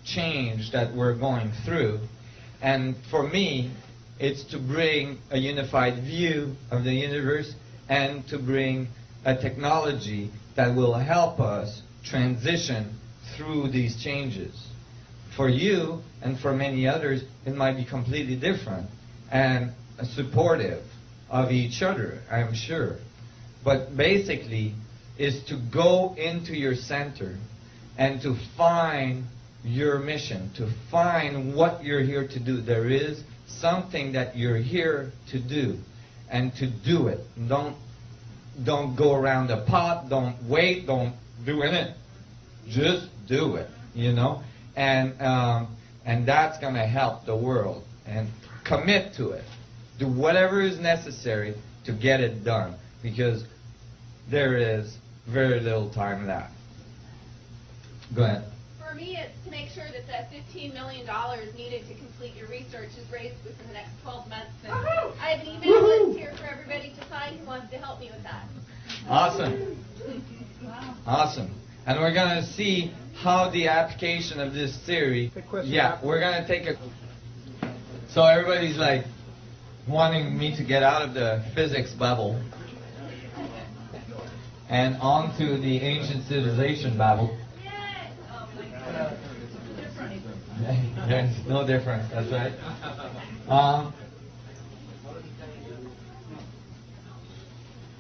change that we're going through. And for me, it's to bring a unified view of the universe and to bring a technology that will help us transition through these changes. For you and for many others, it might be completely different and supportive of each other, I'm sure. But basically, is to go into your center and to find your mission, to find what you're here to do. There is something that you're here to do, and to do it. Don't go around the pot, don't wait, don't do it. Just do it, you know? And that's going to help the world. And commit to it. Do whatever is necessary to get it done, because there is very little time left. Go ahead. For me, it's to make sure that that $15 million needed to complete your research is raised within the next 12 months. And I have an email list here for everybody to sign who wants to help me with that. Awesome. Wow. Awesome. And we're going to see how the application of this theory... Yeah, we're going to take a... So everybody's like wanting me to get out of the physics bubble and onto the ancient civilization bubble. There's no difference, that's right.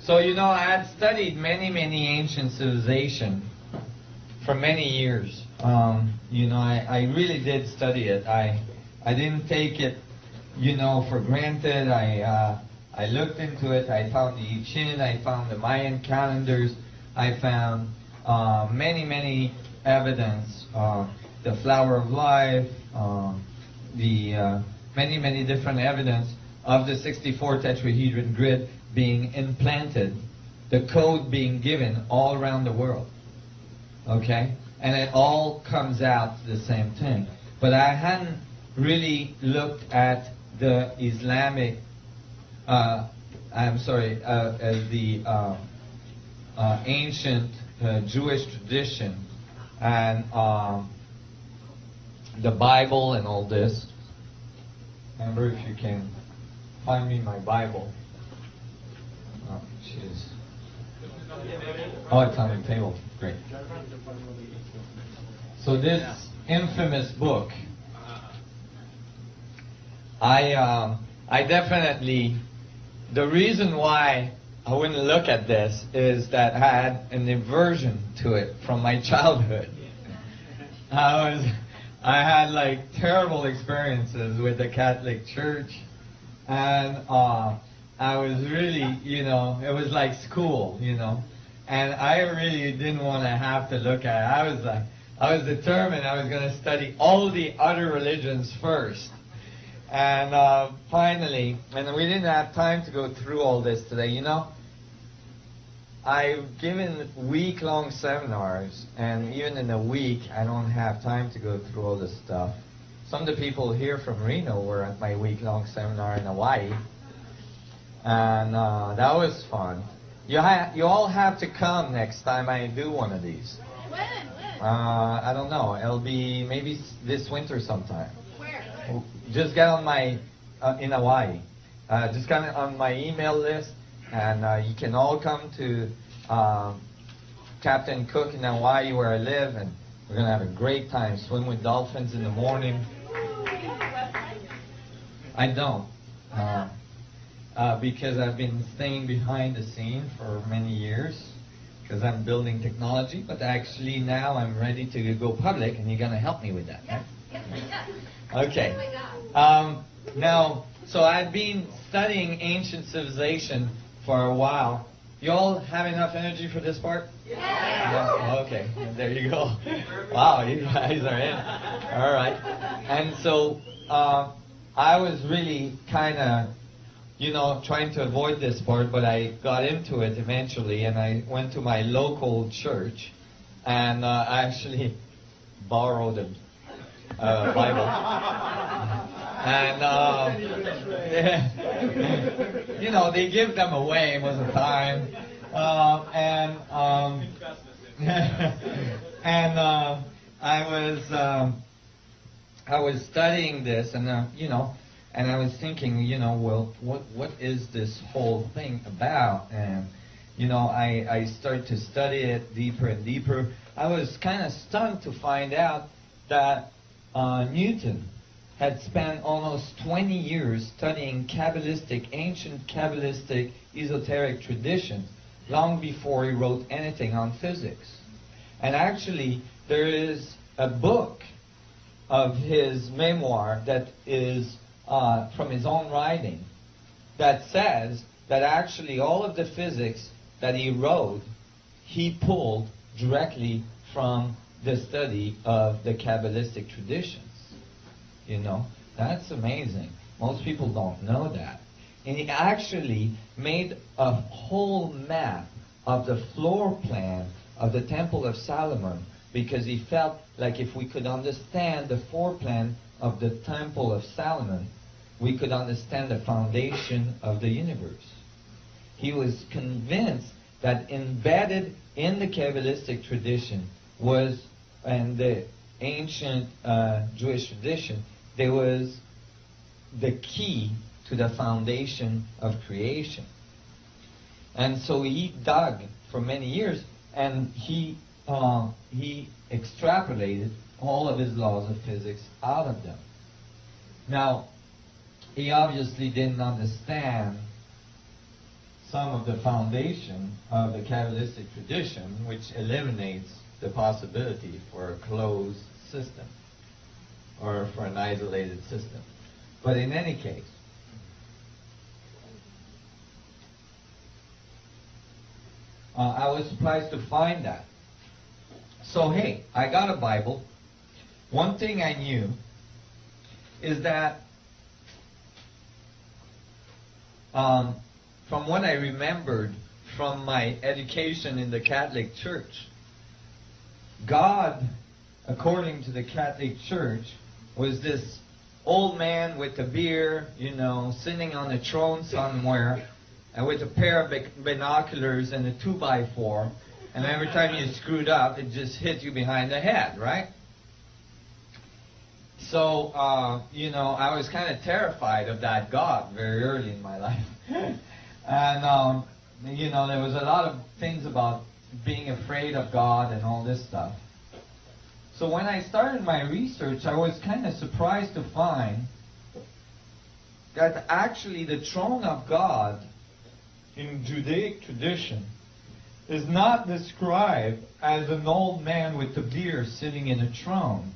So, you know, I had studied many ancient civilizations for many years. You know, I really did study it. I didn't take it, you know, for granted. I looked into it. I found the I Ching. I found the Mayan calendars. I found many evidence. The flower of life, many different evidence of the 64 tetrahedron grid being implanted, the code being given all around the world. Okay? And it all comes out the same thing. But I hadn't really looked at the Islamic, the ancient Jewish tradition and the Bible and all this. Remember, if you can find me my Bible. Oh, jeez. Oh, it's on the table. Great. So this infamous book, I definitely, the reason why I wouldn't look at this is that I had an aversion to it from my childhood. I had like terrible experiences with the Catholic Church, and I was really, you know, it was like school, you know, and I really didn't want to have to look at it. I was determined I was going to study all the other religions first. And finally, and we didn't have time to go through all this today, you know. I've given week-long seminars, and even in a week, I don't have time to go through all this stuff. Some of the people here from Reno were at my week-long seminar in Hawaii, and that was fun. You all have to come next time I do one of these. When? I don't know. It'll be maybe this winter sometime. Where? Just get on my, in Hawaii. Just get on my email list, and you can all come to Captain Cook in Hawaii where I live, and we're going to have a great time. Swim with dolphins in the morning. I don't. Because I've been staying behind the scene for many years, because I'm building technology, but actually now I'm ready to go public, and you're going to help me with that, right? Okay. Now, so I've been studying ancient civilization for a while. You all have enough energy for this part? Yeah. Okay, there you go. Wow, you guys are in. All right. And so I was really kind of, you know, trying to avoid this part, but I got into it eventually, and I went to my local church, and I actually borrowed a Bible. And, you know, they give them away most of the time. I was I was studying this, and and I was thinking, well, what is this whole thing about? And I started to study it deeper and deeper. I was kind of stunned to find out that Newton had spent almost 20 years studying ancient Kabbalistic esoteric traditions long before he wrote anything on physics. And actually, there is a book of his memoir that is from his own writing that says that actually all of the physics that he wrote, he pulled directly from the study of the Kabbalistic traditions. That's amazing. Most people don't know that. And he actually made a whole map of the floor plan of the Temple of Solomon, because he felt like if we could understand the floor plan of the Temple of Solomon, we could understand the foundation of the universe. He was convinced that embedded in the Kabbalistic tradition was, and the ancient Jewish tradition, there was the key to the foundation of creation. And so he dug for many years, and he extrapolated all of his laws of physics out of them. Now, he obviously didn't understand some of the foundation of the Kabbalistic tradition, which eliminates the possibility for a closed system or for an isolated system. But in any case, I was surprised to find that. So hey, I got a Bible. One thing I knew is that from what I remembered from my education in the Catholic Church, God, according to the Catholic Church, was this old man with a beard, sitting on a throne somewhere, and with a pair of binoculars and a 2x4, and every time you screwed up, it just hit you behind the head, right? So, I was kind of terrified of that God very early in my life. And, there was a lot of things about being afraid of God and all this stuff. So when I started my research, I was kind of surprised to find that actually the throne of God in Judaic tradition is not described as an old man with a beard sitting in a throne,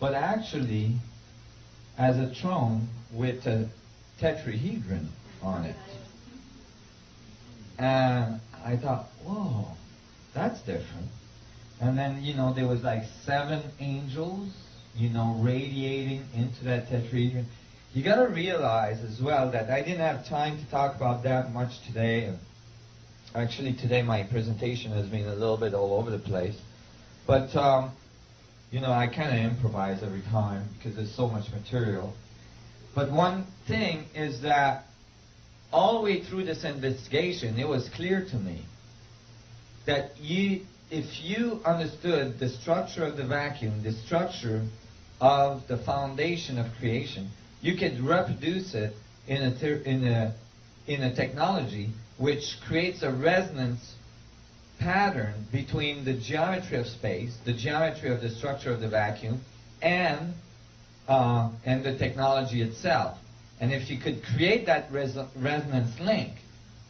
but actually as a throne with a tetrahedron on it. And I thought, whoa, that's different. And then, there was like 7 angels, radiating into that tetrahedron. You got to realize as well that I didn't have time to talk about that much today. Actually, today my presentation has been a little bit all over the place. But, I kind of improvise every time because there's so much material. But one thing is that all the way through this investigation, it was clear to me that if you understood the structure of the vacuum, the structure of the foundation of creation, you could reproduce it in a technology which creates a resonance pattern between the geometry of space, the geometry of the structure of the vacuum, and the technology itself. And if you could create that resonance link,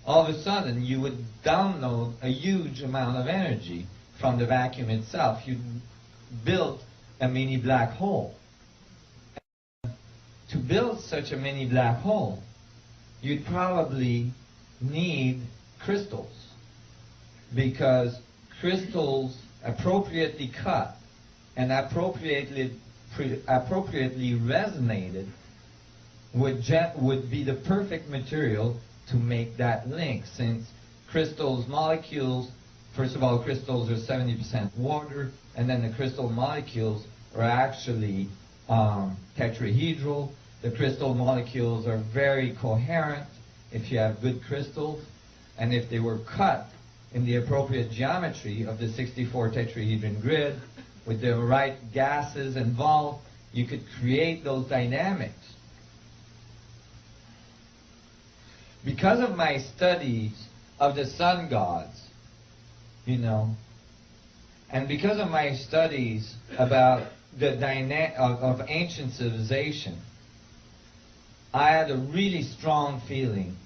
all of a sudden you would download a huge amount of energy from the vacuum itself. You built a mini black hole. And to build such a mini black hole, you'd probably need crystals, because crystals appropriately cut and appropriately resonated would be the perfect material to make that link, since crystals molecules, first of all, crystals are 70% water, and then the crystal molecules are actually tetrahedral. The crystal molecules are very coherent if you have good crystals, and if they were cut in the appropriate geometry of the 64 tetrahedron grid with the right gases involved, You could create those dynamics. Because of my studies of the sun gods, and because of my studies about the of ancient civilization, I had a really strong feeling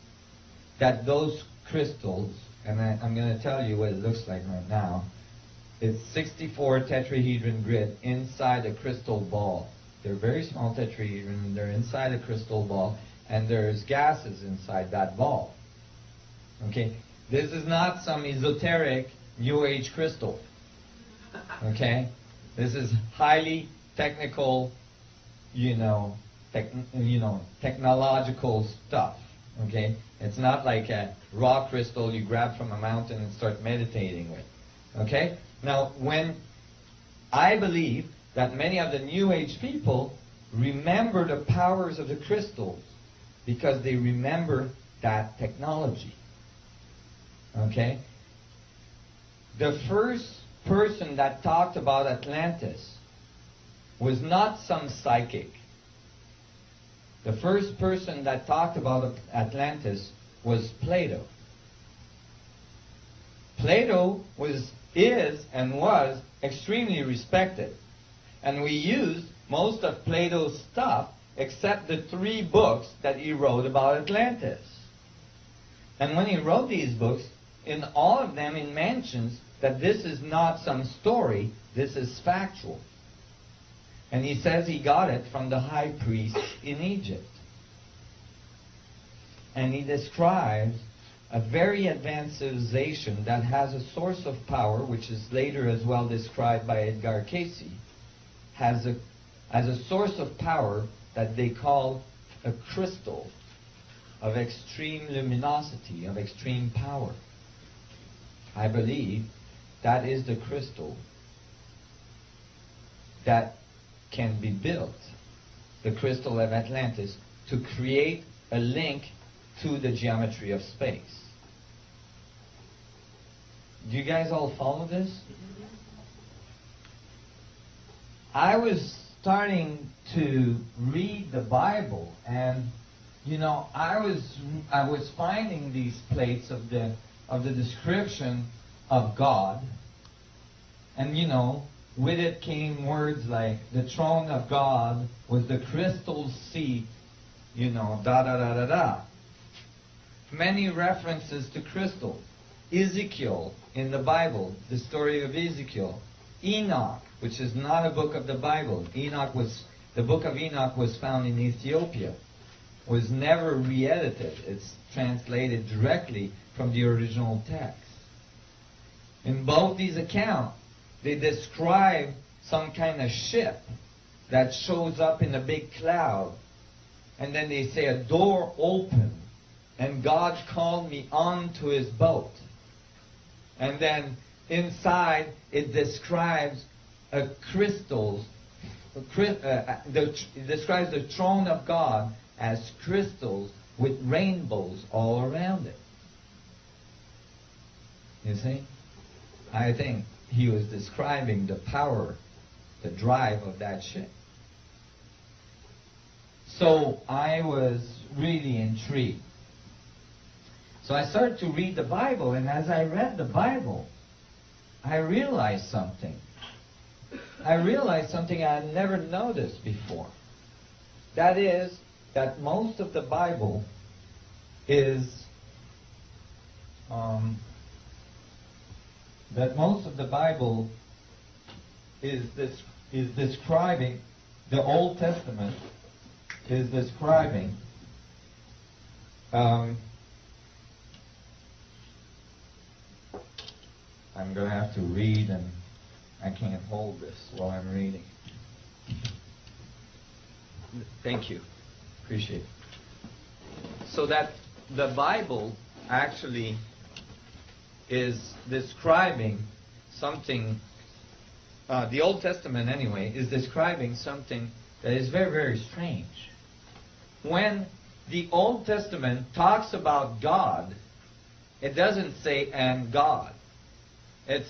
that those crystals, and I'm going to tell you what it looks like right now. It's 64 tetrahedron grid inside a crystal ball. They're very small tetrahedron, and they're inside a crystal ball, and there's gases inside that ball. Okay? This is not some esoteric New Age crystal. Okay? This is highly technical, technological stuff. Okay? It's not like a raw crystal you grab from a mountain and start meditating with. Okay? Now, when I believe that many of the New Age people remember the powers of the crystals because they remember that technology. Okay? The first person that talked about Atlantis was not some psychic. The first person that talked about Atlantis was Plato. Plato is and was extremely respected. And we used most of Plato's stuff except the 3 books that he wrote about Atlantis. And when he wrote these books, in all of them he mentions that this is not some story, this is factual. And he says he got it from the high priest in Egypt. And he describes a very advanced civilization that has a source of power, which is later as well described by Edgar Cayce, has a source of power that they call a crystal of extreme luminosity, of extreme power. I believe that is the crystal that can be built, the crystal of Atlantis, to create a link to the geometry of space. Do you guys all follow this? I was starting to read the Bible, and I was finding these plates of the description of God, and with it came words like the throne of God was the crystal seat, da da da da da. Many references to crystal. Ezekiel in the Bible, the story of Ezekiel. Enoch, which is not a book of the Bible. The book of Enoch was found in Ethiopia. Was never re-edited. It's translated directly from the original text. In both these accounts, they describe some kind of ship that shows up in a big cloud. And then they say a door opened and God called me onto his boat. And then inside it describes it describes the throne of God as crystals with rainbows all around it. You see? I think he was describing the power, the drive of that ship. So I was really intrigued. So I started to read the Bible, and as I read the Bible, I realized something. I realized something I had never noticed before. That is, that most of the Bible is describing, the Old Testament is describing I'm going to have to read, and I can't hold this while I'm reading. Thank you. Appreciate it. So that the Bible actually is describing something, the Old Testament anyway, is describing something that is very, very strange. When the Old Testament talks about God, it doesn't say, and God. It's